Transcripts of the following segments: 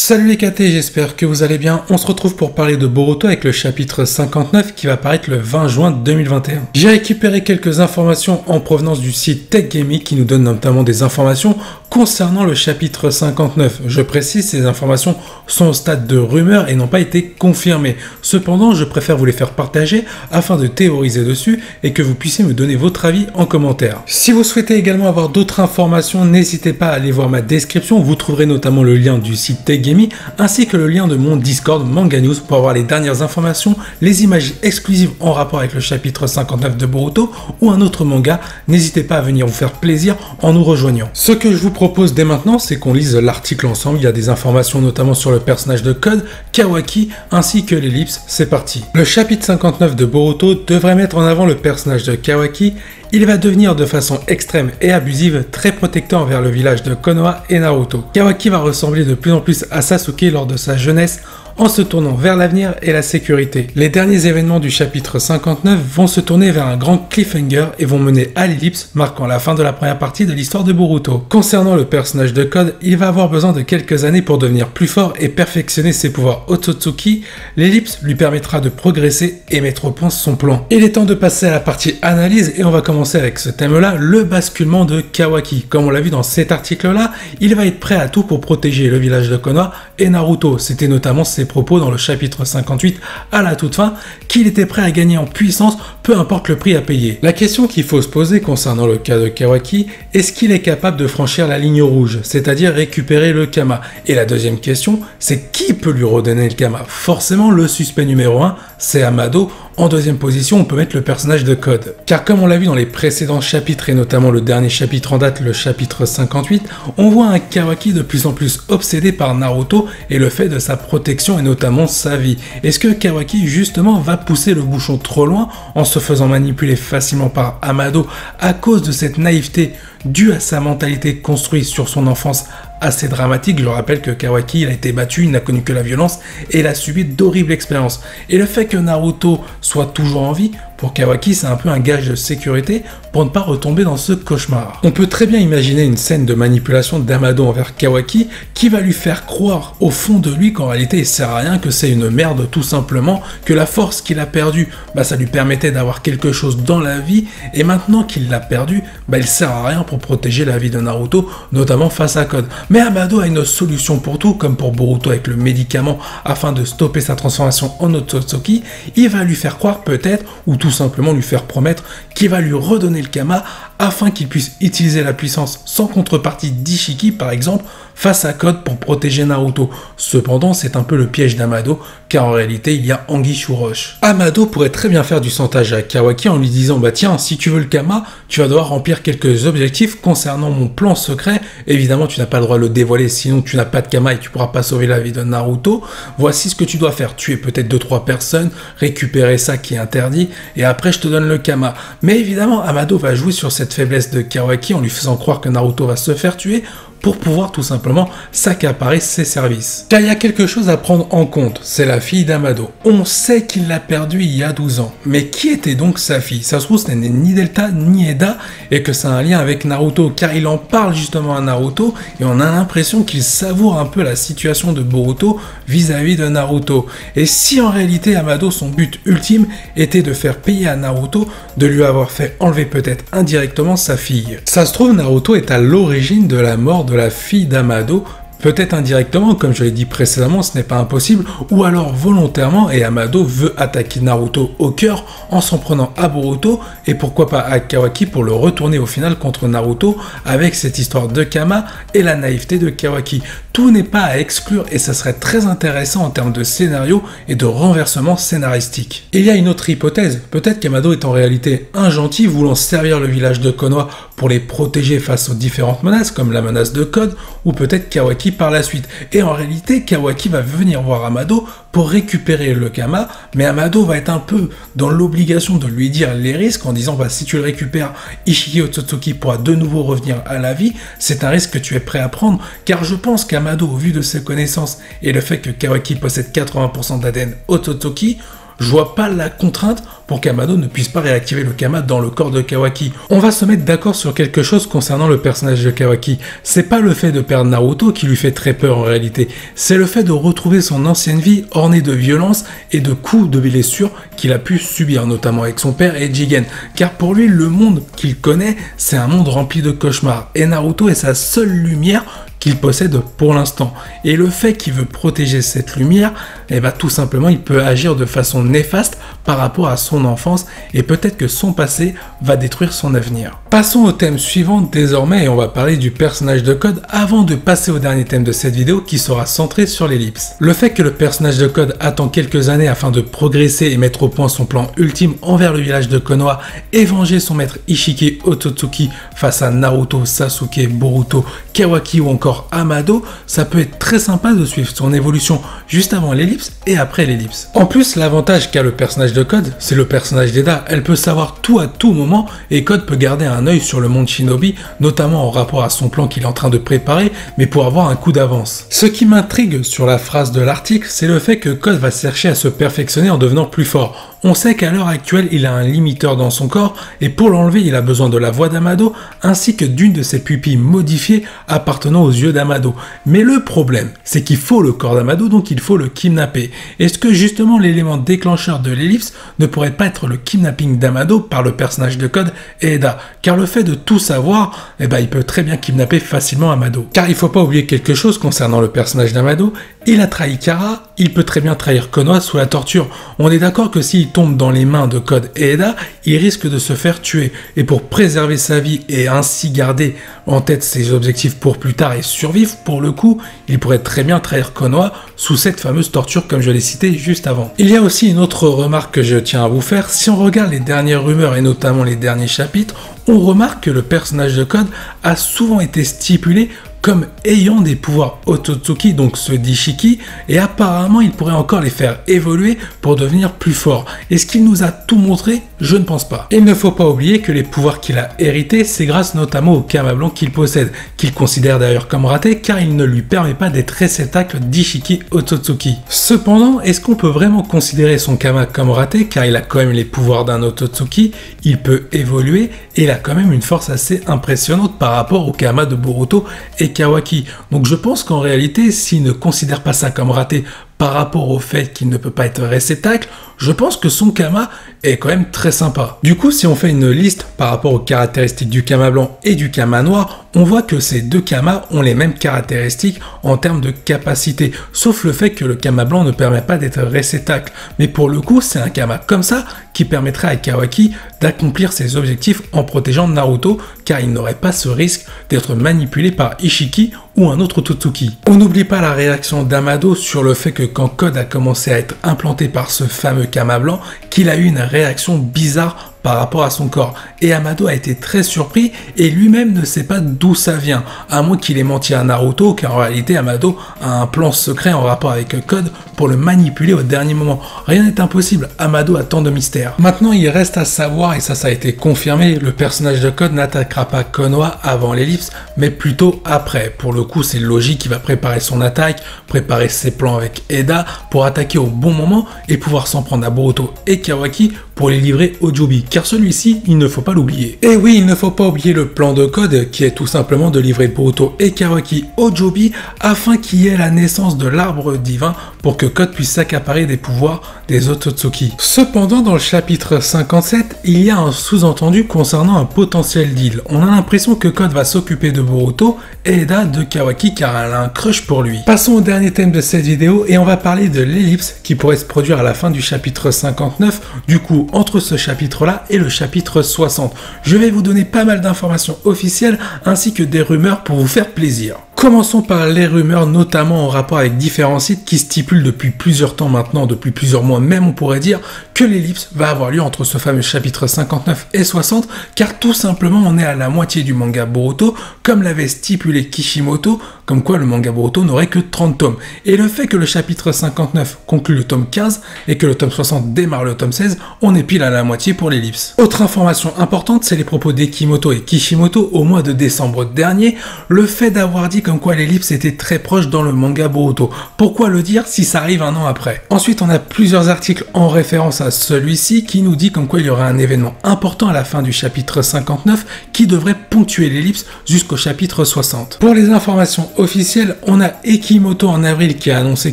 Salut les KT, j'espère que vous allez bien. On se retrouve pour parler de Boruto avec le chapitre 59 qui va paraître le 20 juin 2021. J'ai récupéré quelques informations en provenance du site Tech Gaming qui nous donne notamment des informations concernant le chapitre 59. Je précise, ces informations sont au stade de rumeur et n'ont pas été confirmées. Cependant, je préfère vous les faire partager afin de théoriser dessus et que vous puissiez me donner votre avis en commentaire. Si vous souhaitez également avoir d'autres informations, n'hésitez pas à aller voir ma description. Vous trouverez notamment le lien du site Tech Gaming ainsi que le lien de mon Discord Manga News pour avoir les dernières informations, les images exclusives en rapport avec le chapitre 59 de Boruto ou un autre manga. N'hésitez pas à venir vous faire plaisir en nous rejoignant. Ce que je vous propose dès maintenant, c'est qu'on lise l'article ensemble. Il y a des informations notamment sur le personnage de Code, Kawaki, ainsi que l'ellipse. C'est parti. Le chapitre 59 de Boruto devrait mettre en avant le personnage de Kawaki. Il va devenir de façon extrême et abusive très protecteur envers le village de Konoha et Naruto. Kawaki va ressembler de plus en plus à Sasuke lors de sa jeunesse, en se tournant vers l'avenir et la sécurité. Les derniers événements du chapitre 59 vont se tourner vers un grand cliffhanger et vont mener à l'ellipse, marquant la fin de la première partie de l'histoire de Boruto. Concernant le personnage de Code, il va avoir besoin de quelques années pour devenir plus fort et perfectionner ses pouvoirs Otsutsuki. L'ellipse lui permettra de progresser et mettre au point son plan. Il est temps de passer à la partie analyse et on va commencer avec ce thème-là, le basculement de Kawaki. Comme on l'a vu dans cet article-là, il va être prêt à tout pour protéger le village de Konoha et Naruto. C'était notamment ses propos dans le chapitre 58 à la toute fin, qu'il était prêt à gagner en puissance, peu importe le prix à payer. La question qu'il faut se poser concernant le cas de Kawaki, est-ce qu'il est capable de franchir la ligne rouge, c'est-à-dire récupérer le Kama? Et la deuxième question, c'est qui peut lui redonner le Kama? Forcément, le suspect numéro 1, c'est Amado. En deuxième position, on peut mettre le personnage de Code. Car comme on l'a vu dans les précédents chapitres, et notamment le dernier chapitre en date, le chapitre 58, on voit un Kawaki de plus en plus obsédé par Naruto et le fait de sa protection et notamment sa vie. Est-ce que Kawaki justement va pousser le bouchon trop loin en se faisant manipuler facilement par Amado à cause de cette naïveté due à sa mentalité construite sur son enfance assez dramatique? Je rappelle que Kawaki, il a été battu, il n'a connu que la violence et il a subi d'horribles expériences. Et le fait que Naruto soit toujours en vie, pour Kawaki, c'est un peu un gage de sécurité pour ne pas retomber dans ce cauchemar. On peut très bien imaginer une scène de manipulation d'Amado envers Kawaki qui va lui faire croire au fond de lui qu'en réalité il sert à rien, que c'est une merde tout simplement, que la force qu'il a perdue, ça lui permettait d'avoir quelque chose dans la vie et maintenant qu'il l'a perdu, il sert à rien pour protéger la vie de Naruto, notamment face à Code. Mais Amado a une solution pour tout, comme pour Boruto avec le médicament afin de stopper sa transformation en Otsutsuki. Il va lui faire croire peut-être, ou tout simplement lui faire promettre qu'il va lui redonner le Kama afin qu'il puisse utiliser la puissance sans contrepartie d'Ishiki par exemple face à Code pour protéger Naruto. Cependant, c'est un peu le piège d'Amado car en réalité il y a anguille sous roche. Amado pourrait très bien faire du chantage à Kawaki en lui disant tiens, si tu veux le Kama, tu vas devoir remplir quelques objectifs concernant mon plan secret. Évidemment, tu n'as pas le droit de le dévoiler sinon tu n'as pas de Kama et tu pourras pas sauver la vie de Naruto. Voici ce que tu dois faire, tuer peut-être 2-3 personnes, récupérer ça qui est interdit et après je te donne le Kama. Mais évidemment, Amado va jouer sur cette faiblesse de Kawaki en lui faisant croire que Naruto va se faire tuer pour pouvoir tout simplement s'accaparer ses services. Car il y a quelque chose à prendre en compte, c'est la fille d'Amado. On sait qu'il l'a perdue il y a 12 ans, mais qui était donc sa fille? Ça se trouve ce n'est ni Delta ni Eda et que c'est un lien avec Naruto car il en parle justement à Naruto et on a l'impression qu'il savoure un peu la situation de Boruto vis-à-vis de Naruto. Et si en réalité Amado, son but ultime était de faire payer à Naruto de lui avoir fait enlever peut-être indirectement sa fille. Ça se trouve Naruto est à l'origine de la mort de la fille d'Amado, peut-être indirectement, comme je l'ai dit précédemment, ce n'est pas impossible, ou alors volontairement, et Amado veut attaquer Naruto au cœur en s'en prenant à Boruto, et pourquoi pas à Kawaki pour le retourner au final contre Naruto, avec cette histoire de Kama et la naïveté de Kawaki. Tout n'est pas à exclure, et ça serait très intéressant en termes de scénario et de renversement scénaristique. Il y a une autre hypothèse, peut-être qu'Amado est en réalité un gentil voulant servir le village de Konoha pour les protéger face aux différentes menaces, comme la menace de Code, ou peut-être Kawaki par la suite. Et en réalité, Kawaki va venir voir Amado pour récupérer le Kama, mais Amado va être un peu dans l'obligation de lui dire les risques en disant si tu le récupères, Ishiki Otsutsuki pourra de nouveau revenir à la vie, c'est un risque que tu es prêt à prendre, car je pense qu'Amado, au vu de ses connaissances et le fait que Kawaki possède 80% d'ADN Otsutsuki, je vois pas la contrainte pour qu'Amado ne puisse pas réactiver le Kama dans le corps de Kawaki. On va se mettre d'accord sur quelque chose concernant le personnage de Kawaki. C'est pas le fait de perdre Naruto qui lui fait très peur en réalité, c'est le fait de retrouver son ancienne vie ornée de violence et de coups de blessures qu'il a pu subir, notamment avec son père et Jigen. Car pour lui, le monde qu'il connaît, c'est un monde rempli de cauchemars. Et Naruto est sa seule lumière qu'il possède pour l'instant. Et le fait qu'il veut protéger cette lumière, eh ben, tout simplement, il peut agir de façon néfaste par rapport à son enfance et peut-être que son passé va détruire son avenir. Passons au thème suivant désormais et on va parler du personnage de Code avant de passer au dernier thème de cette vidéo qui sera centré sur l'ellipse. Le fait que le personnage de Code attend quelques années afin de progresser et mettre au point son plan ultime envers le village de Konoha et venger son maître Ishiki Otsutsuki face à Naruto, Sasuke, Boruto, Kawaki ou encore Amado, ça peut être très sympa de suivre son évolution juste avant l'ellipse et après l'ellipse. En plus, l'avantage qu'a le personnage de Code, c'est le personnage d'Eda. Elle peut savoir tout à tout moment et Code peut garder un œil sur le monde Shinobi, notamment en rapport à son plan qu'il est en train de préparer, mais pour avoir un coup d'avance. Ce qui m'intrigue sur la phrase de l'article, c'est le fait que Code va chercher à se perfectionner en devenant plus fort. On sait qu'à l'heure actuelle, il a un limiteur dans son corps et pour l'enlever, il a besoin de la voix d'Amado ainsi que d'une de ses pupilles modifiées appartenant aux yeux d'Amado. Mais le problème, c'est qu'il faut le corps d'Amado, donc il faut le kidnapper. Est-ce que justement l'élément déclencheur de l'ellipse ne pourrait pas être le kidnapping d'Amado par le personnage de Code et Eda? Car le fait de tout savoir, eh ben, il peut très bien kidnapper facilement Amado. Car il faut pas oublier quelque chose concernant le personnage d'Amado, il a trahi Kara, il peut très bien trahir Konoha sous la torture. On est d'accord que s'il tombe dans les mains de Code et Eda, il risque de se faire tuer. Et pour préserver sa vie et ainsi garder en tête ses objectifs pour plus tard et survivre, pour le coup, il pourrait très bien trahir Konoha sous cette fameuse torture comme je l'ai cité juste avant. Il y a aussi une autre remarque que je tiens à vous faire. Si on regarde les dernières rumeurs et notamment les derniers chapitres, on remarque que le personnage de Code a souvent été stipulé comme ayant des pouvoirs Otsutsuki, donc ceux d'Ishiki, et apparemment il pourrait encore les faire évoluer pour devenir plus fort. Est-ce qu'il nous a tout montré? Je ne pense pas. Il ne faut pas oublier que les pouvoirs qu'il a hérités, c'est grâce notamment au Kama blanc qu'il possède, qu'il considère d'ailleurs comme raté car il ne lui permet pas d'être réceptacle d'Ishiki Otsutsuki. Cependant, est-ce qu'on peut vraiment considérer son Kama comme raté car il a quand même les pouvoirs d'un Otsutsuki, il peut évoluer et il a quand même une force assez impressionnante par rapport au Kama de Boruto et Kawaki. Donc je pense qu'en réalité, s'il ne considère pas ça comme raté par rapport au fait qu'il ne peut pas être réceptacle, je pense que son Kama est quand même très sympa. Du coup, si on fait une liste par rapport aux caractéristiques du Kama blanc et du Kama noir, on voit que ces deux Kamas ont les mêmes caractéristiques en termes de capacité, sauf le fait que le Kama blanc ne permet pas d'être réceptacle. Mais pour le coup, c'est un Kama comme ça qui permettrait à Kawaki d'accomplir ses objectifs en protégeant Naruto, car il n'aurait pas ce risque d'être manipulé par Ishiki ou un autre Otsutsuki. On n'oublie pas la réaction d'Amado sur le fait que quand Code a commencé à être implanté par ce fameux Kama blanc, qu'il a eu une réaction bizarre par rapport à son corps. Et Amado a été très surpris et lui-même ne sait pas d'où ça vient, à moins qu'il ait menti à Naruto, car en réalité Amado a un plan secret en rapport avec Code pour le manipuler au dernier moment. Rien n'est impossible, Amado a tant de mystères. Maintenant, il reste à savoir, et ça a été confirmé, le personnage de Code n'attaquera pas Konoha avant l'ellipse, mais plutôt après. Pour le coup, c'est logique, il va préparer son attaque, préparer ses plans avec Eda pour attaquer au bon moment et pouvoir s'en prendre à Boruto et Kawaki pour les livrer au Jobi, car celui-ci, il ne faut pas l'oublier. Et oui, il ne faut pas oublier le plan de Code, qui est tout simplement de livrer Boruto et Kawaki au Jobi, afin qu'il y ait la naissance de l'arbre divin, pour que Code puisse s'accaparer des pouvoirs des Otsutsuki. Cependant, dans le chapitre 57, il y a un sous-entendu concernant un potentiel deal. On a l'impression que Code va s'occuper de Boruto et Eda de Kawaki, car elle a un crush pour lui. Passons au dernier thème de cette vidéo, et on va parler de l'ellipse qui pourrait se produire à la fin du chapitre 59, du coup, entre ce chapitre-là et le chapitre 60. Je vais vous donner pas mal d'informations officielles ainsi que des rumeurs pour vous faire plaisir. Commençons par les rumeurs, notamment en rapport avec différents sites qui stipulent depuis plusieurs temps maintenant, depuis plusieurs mois même on pourrait dire, que l'ellipse va avoir lieu entre ce fameux chapitre 59 et 60, car tout simplement on est à la moitié du manga Boruto, comme l'avait stipulé Kishimoto comme quoi le manga Boruto n'aurait que 30 tomes. Et le fait que le chapitre 59 conclut le tome 15 et que le tome 60 démarre le tome 16, on est pile à la moitié pour l'ellipse. Autre information importante, c'est les propos d'Ekimoto et Kishimoto au mois de décembre dernier, le fait d'avoir dit comme quoi l'ellipse était très proche dans le manga Boruto. Pourquoi le dire si ça arrive un an après? Ensuite, on a plusieurs articles en référence à celui-ci qui nous dit comme quoi il y aura un événement important à la fin du chapitre 59 qui devrait ponctuer l'ellipse jusqu'au chapitre 60. Pour les informations officielles, on a Ekimoto en avril qui a annoncé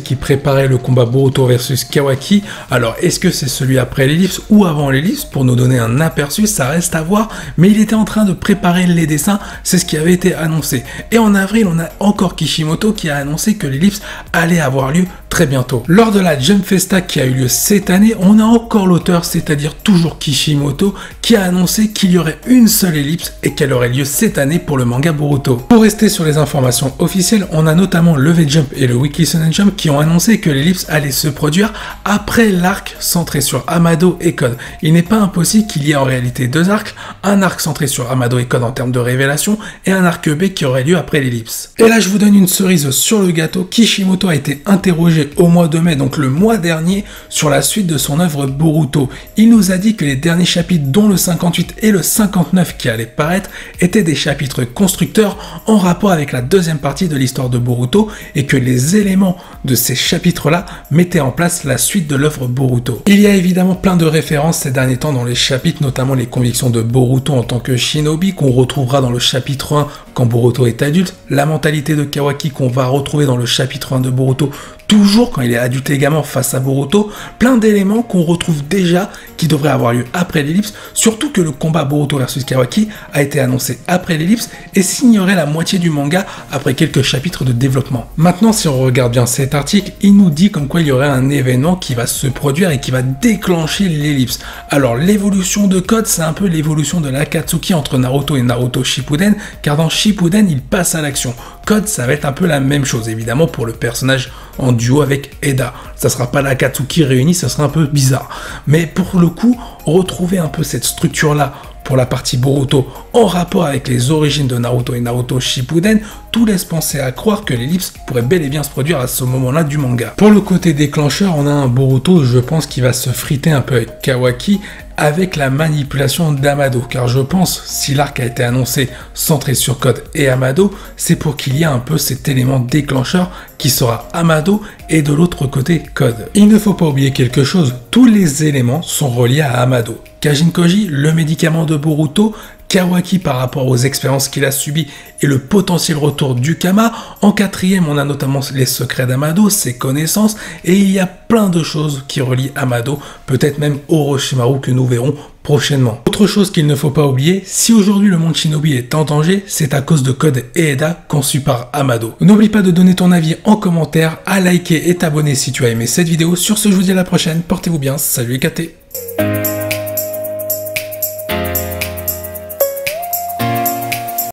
qu'il préparait le combat Boruto versus Kawaki. Alors, est-ce que c'est celui après l'ellipse ou avant l'ellipse? Pour nous donner un aperçu, ça reste à voir, mais il était en train de préparer les dessins, c'est ce qui avait été annoncé. Et en avril, on a encore Kishimoto qui a annoncé que l'ellipse allait avoir lieu très bientôt. Lors de la Jump Festa qui a eu lieu cette année, on a encore l'auteur, c'est-à-dire toujours Kishimoto, qui a annoncé qu'il y aurait une seule ellipse et qu'elle aurait lieu cette année pour le manga Boruto. Pour rester sur les informations officielles, on a notamment le V-Jump et le Weekly Shonen Jump qui ont annoncé que l'ellipse allait se produire après l'arc centré sur Amado et Code. Il n'est pas impossible qu'il y ait en réalité deux arcs, un arc centré sur Amado et Code en termes de révélation et un arc B qui aurait lieu après l'ellipse. Et là je vous donne une cerise sur le gâteau, Kishimoto a été interrogé au mois de mai, donc le mois dernier, sur la suite de son œuvre Boruto. Il nous a dit que les derniers chapitres, dont le 58 et le 59 qui allaient paraître, étaient des chapitres constructeurs en rapport avec la deuxième partie de l'histoire de Boruto et que les éléments de ces chapitres-là mettaient en place la suite de l'œuvre Boruto. Il y a évidemment plein de références ces derniers temps dans les chapitres, notamment les convictions de Boruto en tant que shinobi qu'on retrouvera dans le chapitre 1 quand Boruto est adulte, la mentalité de Kawaki qu'on va retrouver dans le chapitre 1 de Boruto toujours quand il est adulte également face à Boruto, plein d'éléments qu'on retrouve déjà qui devraient avoir lieu après l'ellipse, surtout que le combat Boruto versus Kawaki a été annoncé après l'ellipse et signerait la moitié du manga après quelques chapitres de développement. Maintenant, si on regarde bien cet article, il nous dit comme quoi il y aurait un événement qui va se produire et qui va déclencher l'ellipse. Alors l'évolution de Code, c'est un peu l'évolution de l'Akatsuki entre Naruto et Naruto Shippuden, car dans Shippuden, il passe à l'action. Code, ça va être un peu la même chose, évidemment, pour le personnage en duo avec Eda. Ça sera pas l'Akatsuki réunie, ça sera un peu bizarre. Mais pour le coup, retrouver un peu cette structure-là pour la partie Boruto en rapport avec les origines de Naruto et Naruto Shippuden, tout laisse penser à croire que l'ellipse pourrait bel et bien se produire à ce moment-là du manga. Pour le côté déclencheur, on a un Boruto, je pense, qui va se friter un peu avec Kawaki, avec la manipulation d'Amado, car je pense, si l'arc a été annoncé centré sur Code et Amado, c'est pour qu'il y ait un peu cet élément déclencheur qui sera Amado et de l'autre côté Code. Il ne faut pas oublier quelque chose, tous les éléments sont reliés à Amado. Kajin-Koji, le médicament de Boruto, Kawaki par rapport aux expériences qu'il a subies et le potentiel retour du Kama. En quatrième, on a notamment les secrets d'Amado, ses connaissances, et il y a plein de choses qui relient Amado, peut-être même Orochimaru que nous verrons prochainement. Autre chose qu'il ne faut pas oublier, si aujourd'hui le monde Shinobi est en danger, c'est à cause de Code et Eda conçus par Amado. N'oublie pas de donner ton avis en commentaire, à liker et t'abonner si tu as aimé cette vidéo. Sur ce, je vous dis à la prochaine, portez-vous bien, salut les KT.